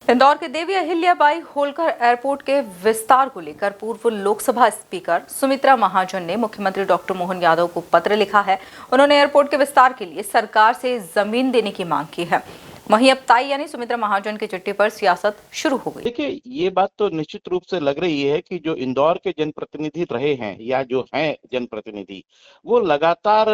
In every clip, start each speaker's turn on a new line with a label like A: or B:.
A: इंदौर के देवी अहिल्याबाई होलकर एयरपोर्ट के विस्तार को लेकर पूर्व लोकसभा स्पीकर सुमित्रा महाजन ने मुख्यमंत्री डॉक्टर मोहन यादव को पत्र लिखा है। उन्होंने एयरपोर्ट के विस्तार के लिए सरकार से जमीन देने की मांग की है। वहीं अब ताई यानी सुमित्रा महाजन की चिट्ठी पर सियासत शुरू हो गई।
B: देखिए, ये बात तो निश्चित रूप से लग रही है कि जो इंदौर के जनप्रतिनिधि रहे हैं या जो हैं जनप्रतिनिधि, वो लगातार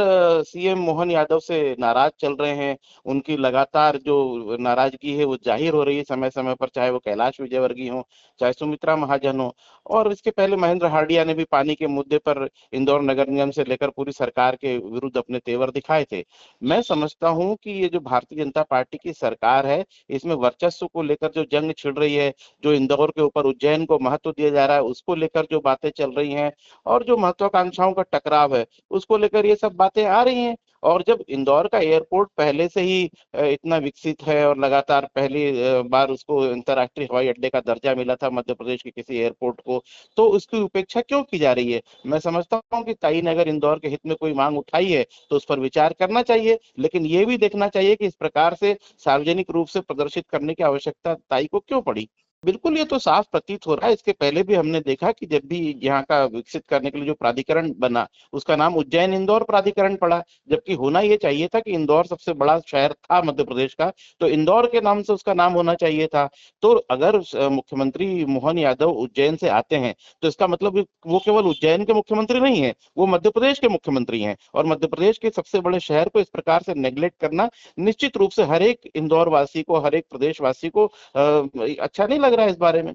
B: सीएम मोहन यादव से नाराज चल रहे हैं। उनकी लगातार जो नाराजगी है वो जाहिर हो रही है समय समय पर, चाहे वो कैलाश विजयवर्गीय हो, चाहे सुमित्रा महाजन हो। और इसके पहले महेंद्र हार्डिया ने भी पानी के मुद्दे पर इंदौर नगर निगम से लेकर पूरी सरकार के विरुद्ध अपने तेवर दिखाए थे। मैं समझता हूँ कि ये जो भारतीय जनता पार्टी की सरकार है, इसमें वर्चस्व को लेकर जो जंग छिड़ रही है, जो इंदौर के ऊपर उज्जैन को महत्व दिया जा रहा है उसको लेकर जो बातें चल रही हैं, और जो महत्वाकांक्षाओं का टकराव है उसको लेकर ये सब बातें आ रही हैं। और जब इंदौर का एयरपोर्ट पहले से ही इतना विकसित है और लगातार पहली बार उसको अंतर्राष्ट्रीय हवाई अड्डे का दर्जा मिला था मध्य प्रदेश के किसी एयरपोर्ट को, तो उसकी उपेक्षा क्यों की जा रही है? मैं समझता हूँ कि ताई ने अगर इंदौर के हित में कोई मांग उठाई है तो उस पर विचार करना चाहिए, लेकिन ये भी देखना चाहिए कि इस प्रकार से सार्वजनिक रूप से प्रदर्शित करने की आवश्यकता ताई को क्यों पड़ी। बिल्कुल, ये तो साफ प्रतीत हो रहा है। इसके पहले भी हमने देखा कि जब भी यहाँ का विकसित करने के लिए जो प्राधिकरण बना, उसका नाम उज्जैन इंदौर प्राधिकरण पड़ा, जबकि होना ये चाहिए था कि इंदौर सबसे बड़ा शहर था मध्य प्रदेश का, तो इंदौर के नाम से उसका नाम होना चाहिए था। तो अगर मुख्यमंत्री मोहन यादव उज्जैन से आते हैं तो इसका मतलब वो केवल उज्जैन के मुख्यमंत्री नहीं है, वो मध्य प्रदेश के मुख्यमंत्री हैं। और मध्य प्रदेश के सबसे बड़े शहर को इस प्रकार से नेग्लेक्ट करना निश्चित रूप से हर एक इंदौर वासी को, हर एक प्रदेशवासी को अच्छा नहीं लग रहा है इस बारे में।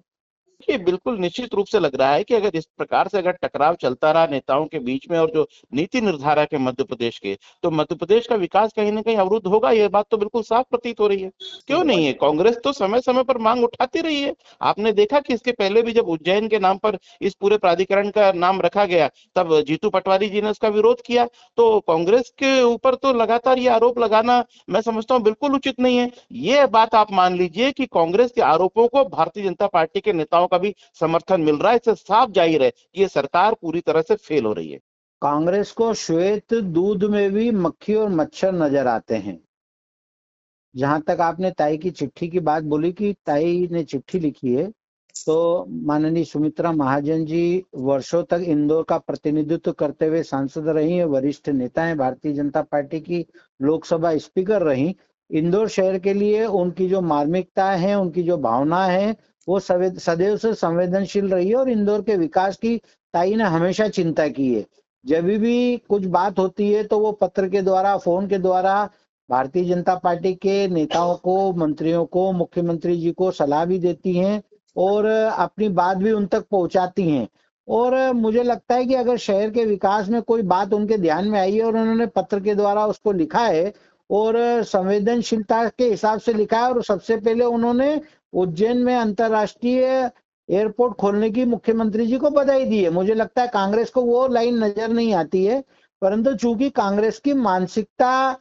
B: ये बिल्कुल निश्चित रूप से लग रहा है कि अगर इस प्रकार से अगर टकराव चलता रहा नेताओं के बीच में और जो नीति निर्धारक है मध्य प्रदेश के, तो मध्य प्रदेश का विकास कहीं ना कहीं अवरुद्ध होगा। ये बात तो बिल्कुल साफ प्रतीत हो रही है। क्यों नहीं है? कांग्रेस तो समय समय पर मांग उठाती रही है। आपने देखा कि इसके पहले भी जब उज्जैन के नाम पर इस पूरे प्राधिकरण का नाम रखा गया, तब जीतू पटवारी जी ने उसका विरोध किया। तो कांग्रेस के ऊपर तो लगातार ये आरोप लगाना मैं समझता हूँ बिल्कुल उचित नहीं है। ये बात आप मान लीजिए कि कांग्रेस के आरोपों को भारतीय जनता पार्टी के नेताओं का भी समर्थन मिल रहा है। इससे साफ जाहिर है कि ये सरकार पूरी तरह से फेल हो रही है।
C: कांग्रेस को श्वेत दूध में भी मक्खी और मच्छर नजर आते हैं। जहां तक आपने ताई की चिट्ठी की बात बोली कि ताई ने चिट्ठी लिखी है, तो माननीय सुमित्रा महाजन जी वर्षों तक इंदौर का प्रतिनिधित्व करते हुए सांसद रही है, वरिष्ठ नेता हैं, भारतीय जनता पार्टी की लोकसभा स्पीकर रही। इंदौर शहर के लिए उनकी जो मार्मिकता है, उनकी जो भावना है, वो सदैव से संवेदनशील रही है और इंदौर के विकास की ताई ने हमेशा चिंता की है। जब भी कुछ बात होती है तो वो पत्र के द्वारा, फोन के द्वारा भारतीय जनता पार्टी के नेताओं को, मंत्रियों को, मुख्यमंत्री जी को सलाह भी देती हैं और अपनी बात भी उन तक पहुंचाती हैं। और मुझे लगता है कि अगर शहर के विकास में कोई बात उनके ध्यान में आई है और उन्होंने पत्र के द्वारा उसको लिखा है और संवेदनशीलता के हिसाब से लिखा है, और सबसे पहले उन्होंने उज्जैन में अंतर्राष्ट्रीय एयरपोर्ट खोलने की मुख्यमंत्री जी को बधाई दी है। मुझे लगता है कांग्रेस को वो लाइन नजर नहीं आती है, परंतु चूंकि कांग्रेस की मानसिकता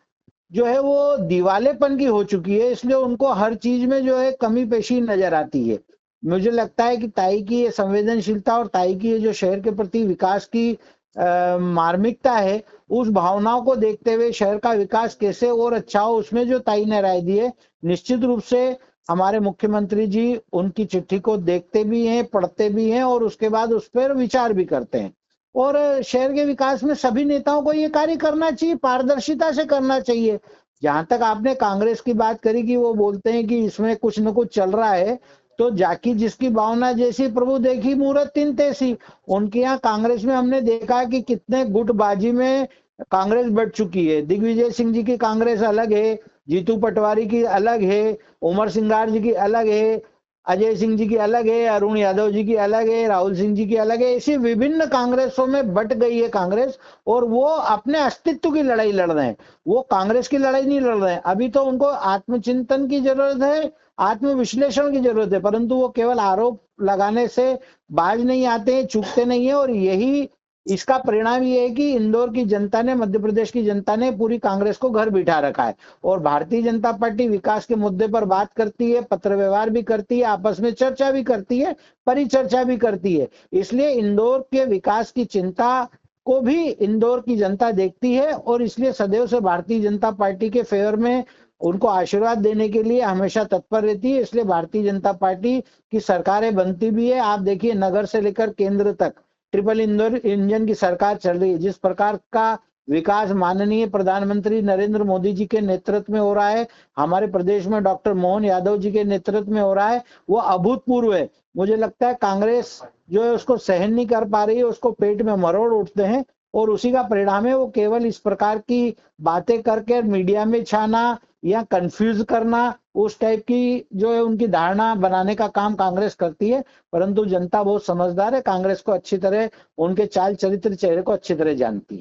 C: जो है वो दिवालेपन की हो चुकी है, इसलिए उनको हर चीज में जो है कमी पेशी नजर आती है। मुझे लगता है कि ताई की ये संवेदनशीलता और ताई की ये जो शहर के प्रति विकास की मार्मिकता है, उस भावनाओं को देखते हुए शहर का विकास कैसे और अच्छा हो, उसमें जो ताई ने राय दी है, निश्चित रूप से हमारे मुख्यमंत्री जी उनकी चिट्ठी को देखते भी हैं, पढ़ते भी हैं और उसके बाद उस पर विचार भी करते हैं। और शहर के विकास में सभी नेताओं को ये कार्य करना चाहिए, पारदर्शिता से करना चाहिए। जहां तक आपने कांग्रेस की बात करी कि वो बोलते हैं कि इसमें कुछ न कुछ चल रहा है, तो जाकी जिसकी भावना जैसी प्रभु देखी मूरत तीन तैसी। उनके यहाँ कांग्रेस में हमने देखा कि कितने गुटबाजी में कांग्रेस बढ़ चुकी है। दिग्विजय सिंह जी की कांग्रेस अलग है, जीतू पटवारी की अलग है, उमर सिंगार जी की अलग है, अजय सिंह जी की अलग है, अरुण यादव जी की अलग है, राहुल सिंह जी की अलग है। ऐसी विभिन्न कांग्रेसों में बट गई है कांग्रेस, और वो अपने अस्तित्व की लड़ाई लड़ रहे हैं। वो कांग्रेस की लड़ाई नहीं लड़ रहे हैं। अभी तो उनको आत्मचिंतन की जरूरत है, आत्मविश्लेषण की जरूरत है, परंतु वो केवल आरोप लगाने से बाज नहीं आते हैं, चूकते नहीं है। और यही इसका परिणाम ये है कि इंदौर की जनता ने, मध्य प्रदेश की जनता ने पूरी कांग्रेस को घर बिठा रखा है। और भारतीय जनता पार्टी विकास के मुद्दे पर बात करती है, पत्र व्यवहार भी करती है, आपस में चर्चा भी करती है, परिचर्चा भी करती है। इसलिए इंदौर के विकास की चिंता को भी इंदौर की जनता देखती है और इसलिए सदैव से भारतीय जनता पार्टी के फेवर में उनको आशीर्वाद देने के लिए हमेशा तत्पर रहती है। इसलिए भारतीय जनता पार्टी की सरकारें बनती भी है। आप देखिए नगर से लेकर केंद्र तक ट्रिपल इंजन की सरकार चल रही है। जिस प्रकार का विकास माननीय प्रधानमंत्री नरेंद्र मोदी जी के नेतृत्व में हो रहा है, हमारे प्रदेश में डॉक्टर मोहन यादव जी के नेतृत्व में हो रहा है, वो अभूतपूर्व है। मुझे लगता है कांग्रेस जो है उसको सहन नहीं कर पा रही है, उसको पेट में मरोड़ उठते हैं और उसी का परिणाम है वो केवल इस प्रकार की बातें करके मीडिया में छाना या कंफ्यूज करना, उस टाइप की जो है उनकी धारणा बनाने का काम कांग्रेस करती है। परंतु जनता बहुत समझदार है, कांग्रेस को अच्छी तरह उनके चाल चरित्र चेहरे को अच्छी तरह जानती है।